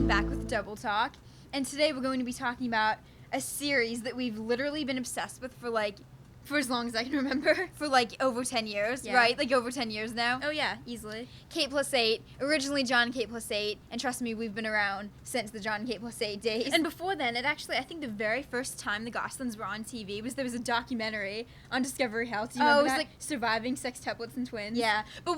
back with Double Talk, and today we're going to be talking about a series that we've literally been obsessed with for as long as I can remember. For like over 10 years, Yeah. right? Like over 10 years now. Oh yeah, easily. Kate plus 8, originally John and Kate plus 8, and trust me, we've been around since the John and Kate plus 8 days. And before then, I think the very first time the Goslings were on TV there was a documentary on Discovery Health. Do you remember it was that? like Surviving Sextuplets and Twins. Yeah, but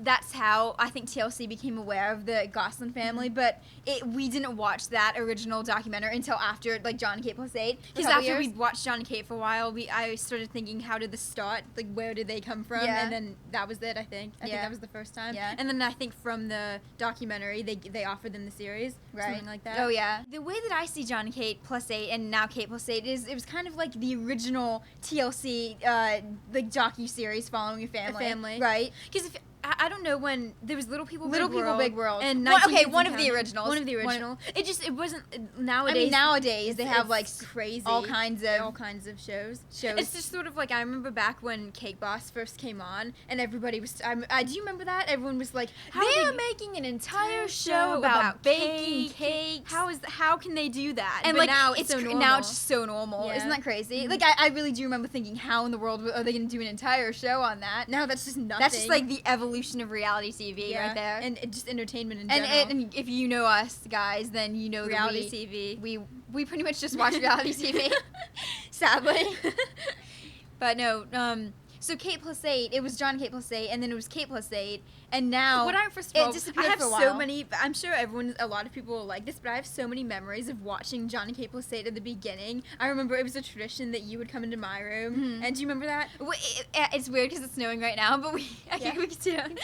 that's how I think TLC became aware of the Gosling family, but we didn't watch that original documentary until after like John and Kate plus 8. Because after we'd watched John and Kate for a while, I started thinking, how did this start? Like, where did they come from? Yeah. And then that was it, I think. I think that was the first time. Yeah. And then I think from the documentary, they offered them the series. Right. Something like that. Oh, yeah. The way that I see John and Kate plus 8 and now Kate plus 8 is it was kind of like the original TLC like docu-series following a family. Right? Because I don't know when there was Little People, Little Big People, World, Big World. and One one of the originals. One of the original. It wasn't nowadays. I mean, nowadays they have like crazy all kinds of shows. It's just sort of like, I remember back when Cake Boss first came on, and everybody was. Do you remember that? Everyone was like, they're making an entire show about baking cakes. How can they do that? And but like now it's so normal. Now it's just so normal. Yeah. Isn't that crazy? Mm-hmm. Like I really do remember thinking, how in the world are they going to do an entire show on that? Now that's just nothing. That's just like the evolution of reality TV right there. And just entertainment in general. And if you know us guys, then you know reality that TV. We pretty much just watch reality TV, sadly. But no, so Kate plus 8, it was John Kate plus 8, and then it was Kate plus 8, and now it disappeared I have for a while. so many. I'm sure a lot of people will like this, but I have so many memories of watching John and Kate plus 8 at the beginning. I remember it was a tradition that you would come into my room, and do you remember that? It's weird because it's snowing right now, but I think we could do it.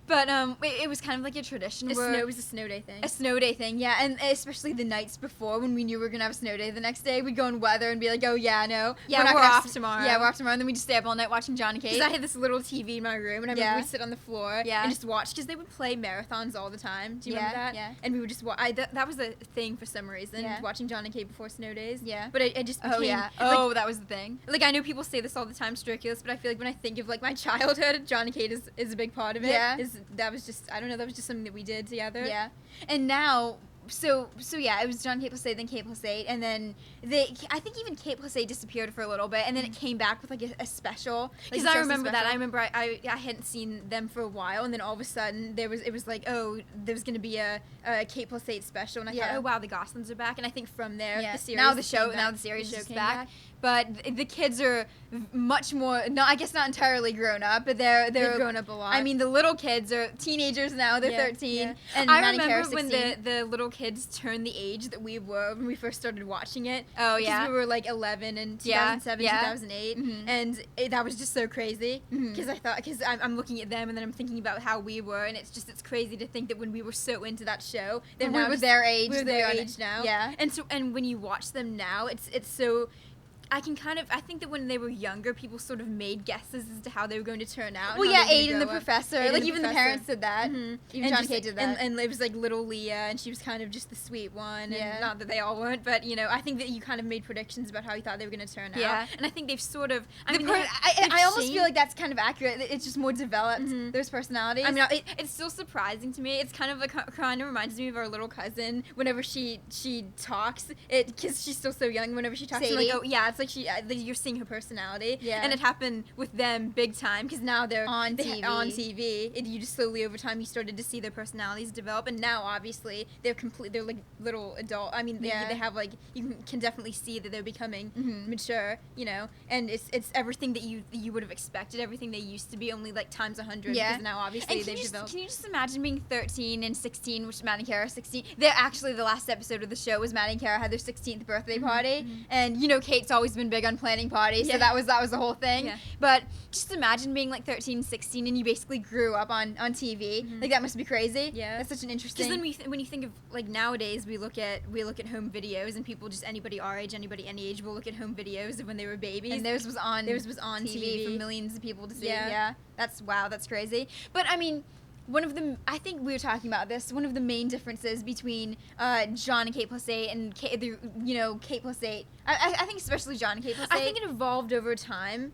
But it was kind of like a tradition. It was a snow day thing. A snow day thing, yeah, and especially the nights before when we knew we were gonna have a snow day the next day, we'd go in weather and be like, oh yeah, no, yeah, we're off tomorrow. Yeah, we're off tomorrow, and then we just stay up all night watching John and Kate. Because I had this little TV in my room, and I remember we'd sit on the floor and just watch, because they would play marathons all the time. Do you remember that? Yeah. And we would just watch. That was a thing for some reason, watching John and Kate before snow days. Yeah. But I just became, that was the thing. Like, I know people say this all the time, it's ridiculous, but I feel like when I think of like my childhood, John and Kate is a big part of it. Yeah. That was just, I don't know, that was just something that we did together. Yeah. And now, so yeah, it was John Kate plus 8, then Kate plus 8, and then I think even Kate plus 8 disappeared for a little bit, and then it came back with like a special. Because I remember that. I remember I hadn't seen them for a while, and then all of a sudden it was like, oh, there was gonna be a Kate plus 8 special, and I thought, oh wow, the Goslings are back, and I think from there the series now the series is back. But the kids are much more, I guess not entirely grown up, but they've grown up a lot. I mean, the little kids are teenagers now. They're 13. Yeah. And I Matt and Kara remember when 16. the little kids turned the age that we were when we first started watching it. Oh, yeah. Because we were like 11 in 2007, 2008. Mm-hmm. And that was just so crazy. Because I'm looking at them and then I'm thinking about how we were. And it's crazy to think that when we were so into that show, we were their age. We're their age now. Yeah. And when you watch them now, it's so... I think that when they were younger, people sort of made guesses as to how they were going to turn out. Well, yeah, Aiden the professor. Like, even the parents did that. Mm-hmm. Even John and Kate did that. And it was like little Leah, and she was kind of just the sweet one. And not that they all weren't, but, you know, I think that you kind of made predictions about how you thought they were going to turn out. And I think they've sort of... I almost feel like that's kind of accurate. It's just more developed, those personalities. I mean, it's still surprising to me. It's kind of reminds me of our little cousin. Whenever she talks, because she's still so young, whenever she talks, I'm like, oh, yeah, it's like you're seeing her personality. Yeah. And it happened with them big time, because now they're on TV. And you just slowly over time, you started to see their personalities develop. And now, obviously, they're like little adult. I mean, they have like, you can definitely see that they're becoming mature, you know. And it's everything that you would have expected, everything they used to be, only like times 100. Yeah. Because now, obviously, they've developed. Can you just imagine being 13 and 16, which Matt and Kara 16? They're actually, the last episode of the show was Matt and Kara had their 16th birthday party. And, you know, Kate's always been big on planning parties, so that was the whole thing. Yeah. But just imagine being like 13, 16, and you basically grew up on TV. Like, that must be crazy. Yeah, that's such an interesting. Because then when you think of like nowadays, we look at home videos, and people, just anybody our age, anybody any age, will look at home videos of when they were babies. And theirs was on TV for millions of people to see. Yeah. That's crazy. But I mean, I think we were talking about this. One of the main differences between John and K+8 and K+8. I think especially John and K+8. I think it evolved over time.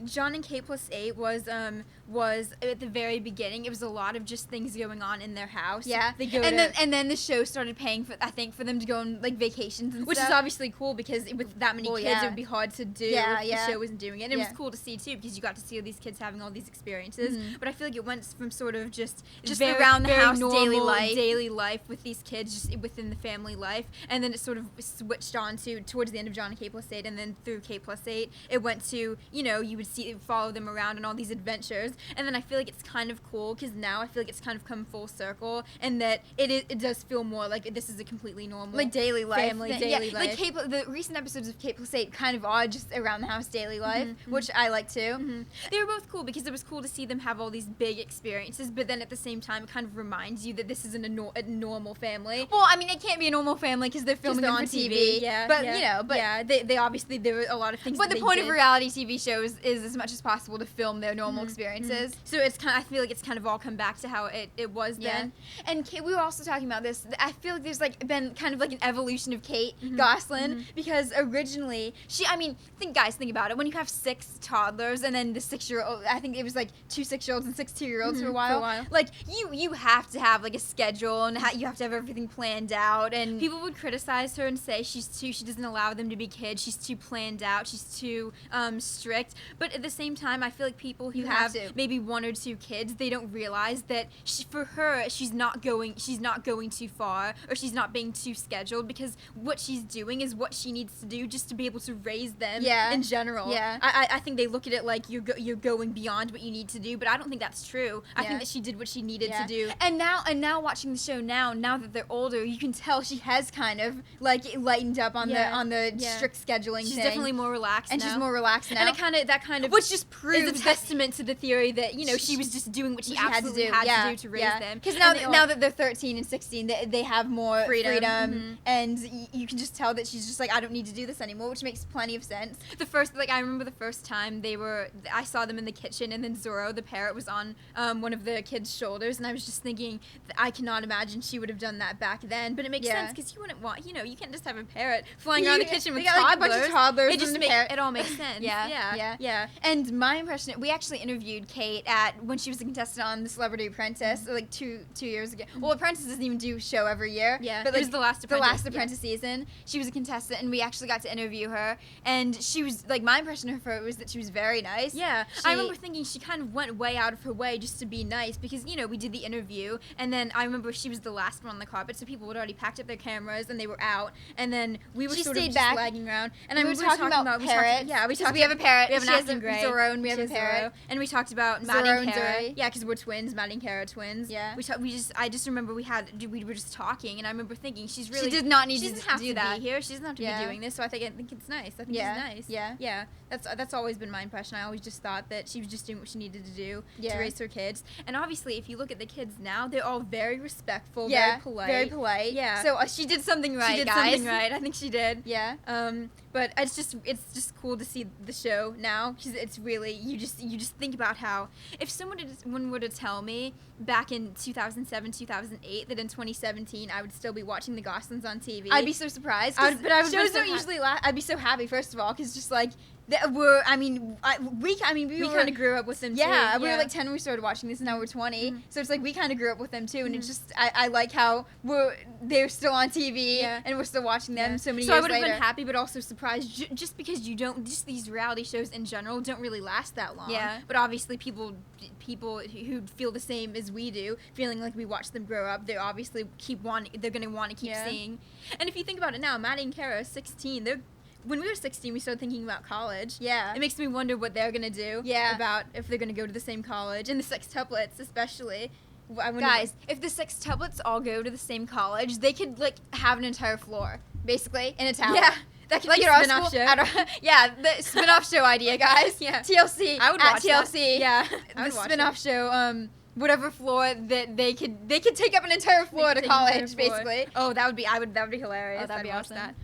John and K+8 was at the very beginning. It was a lot of just things going on in their house. Yeah, and then the show started paying for them to go on like vacations and which stuff. is obviously cool because with that many kids, it would be hard to do if the show wasn't doing it. And it was cool to see too because you got to see all these kids having all these experiences. Mm-hmm. But I feel like it went from sort of just around the house daily life with these kids just within the family life, and then it sort of switched on to towards the end of John and K+8, and then through K+8 it went to you would follow them around on all these adventures, and then I feel like it's kind of cool because now I feel like it's kind of come full circle, and that it does feel more like this is a completely normal like daily life family daily life. Like the recent episodes of K+8 kind of are just around the house daily life, which I like too. Mm-hmm. They were both cool because it was cool to see them have all these big experiences, but then at the same time it kind of reminds you that this isn't a normal family. Well, I mean, it can't be a normal family because they're filming on TV. They obviously there were a lot of things. But the point of reality TV shows is as much as possible to film their normal experiences. Mm-hmm. So it's I feel like it's kind of all come back to how it was then. And we were also talking about this. I feel like there's like been kind of like an evolution of Kate Gosselin because originally think about it. When you have 6 toddlers and then the 6-year-old, I think it was like 2 6-year-olds and 6 2-year-olds for a while. Like you have to have like a schedule and you have to have everything planned out. And people would criticize her and say she doesn't allow them to be kids. She's too planned out. She's too strict. But at the same time, I feel like people who have maybe 1 or 2 kids, they don't realize that for her she's not going too far, or she's not being too scheduled, because what she's doing is what she needs to do just to be able to raise them in general. Yeah. I think they look at it like you're going beyond what you need to do, but I don't think that's true. I think that she did what she needed to do. And now watching the show now that they're older, you can tell she has kind of like lightened up on the strict scheduling she's thing. definitely more relaxed and now. She's more relaxed now. And that kind of which just proves is a testament to the theory that she was just doing what she absolutely had to do to raise them. Because now that they're 13 and 16, they have more freedom. And you can just tell that she's just like, I don't need to do this anymore, which makes plenty of sense. I remember the first time I saw them in the kitchen, and then Zorro the parrot was on one of the kids' shoulders, and I was just thinking, I cannot imagine she would have done that back then. But it makes sense because you wouldn't want, you can't just have a parrot flying around the kitchen with toddlers. Like a bunch of toddlers. It all makes sense. Yeah. And my impression, we actually interviewed Kate when she was a contestant on The Celebrity Apprentice, like 2 years ago. Well, Apprentice doesn't even do a show every year. Yeah, but it was the last Apprentice season. She was a contestant, and we actually got to interview her. And she was like, my impression of her was that she was very nice. Yeah, I remember thinking she kind of went way out of her way just to be nice, because we did the interview, and then I remember she was the last one on the carpet, so people had already packed up their cameras and they were out, and then we were sort of just lagging around. And we were talking about parrots. We have a parrot. We have an Acting Gray. Zorro, and we have a parrot. And we talked about Maddie and Kara. Yeah, because we're twins. Maddie and Kara are twins. Yeah. I just remember we were just talking, and I remember thinking she did not need to do that. Be here. She doesn't have to be doing this. So I think it's nice. I think she's nice. Yeah. That's always been my impression. I always just thought that she was just doing what she needed to do to raise her kids. And obviously, if you look at the kids now, they're all very respectful, very polite. Yeah. So she did something right, She did guys. something right. I think she did. Yeah. But it's just cool to see the show now, because it's really you just think about how if someone were to tell me back in 2007 2008 that in 2017 I would still be watching the Goslings on TV, I'd be so surprised. Shows don't usually last. I'd be so happy, first of all, because just like we kind of grew up with them too. Yeah, we were like 10 when we started watching this, and now we're 20. Mm-hmm. So it's like we kind of grew up with them too, and it's just I like how they're still on TV and we're still watching them so many years later. So I would have been happy, but also surprised, just because just these reality shows in general don't really last that long. Yeah. But obviously people who feel the same as we do, feeling like we watch them grow up, they obviously they're going to want to keep seeing. And if you think about it now, Maddie and Kara are 16. When we were 16, we started thinking about college. Yeah. It makes me wonder what they're going to do. Yeah. About if they're going to go to the same college. And the sextuplets, especially. Guys, if the sextuplets all go to the same college, they could, like, have an entire floor, basically, in a tower. Yeah. That could be a spin-off show. The spin-off show idea, guys. Yeah. TLC. I would watch TLC. That. Yeah. The spin-off show, whatever floor that they could take up an entire floor to college, basically. Oh, that would be hilarious. Oh, that'd be awesome. That.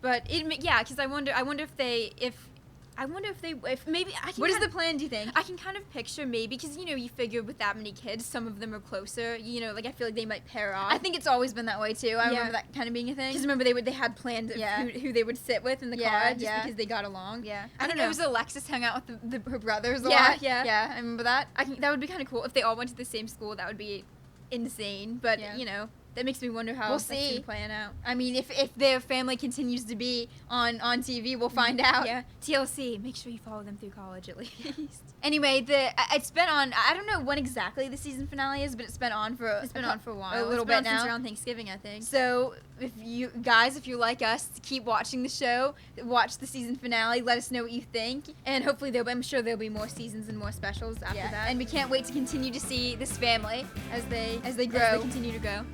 But because I wonder if I wonder if maybe I can. What is kind the plan, do you think? I can kind of picture maybe because you figure with that many kids, some of them are closer. Like I feel like they might pair off. I think it's always been that way too. I Yeah. remember that kind of being a thing. Because remember they had planned of Yeah. who they would sit with in the Yeah, car just yeah. because they got along. Yeah, I I don't think know. it was Alexis hung out with her brothers a Yeah, lot. yeah. Yeah, I remember that. That would be kind of cool if they all went to the same school. That would be insane. But Yeah. that makes me wonder how We'll that's see. gonna plan out. I mean, if their family continues to be on TV, we'll find out. Yeah, TLC. Make sure you follow them through college at least. Anyway, it's been on. I don't know when exactly the season finale is, but it's been on for It's been on for a while. a little It's been bit on since now. around Thanksgiving, I think. So if you're like us, keep watching the show, watch the season finale, let us know what you think. And hopefully I'm sure there'll be more seasons and more specials after that. And we can't wait to continue to see this family as they grow. continue to go.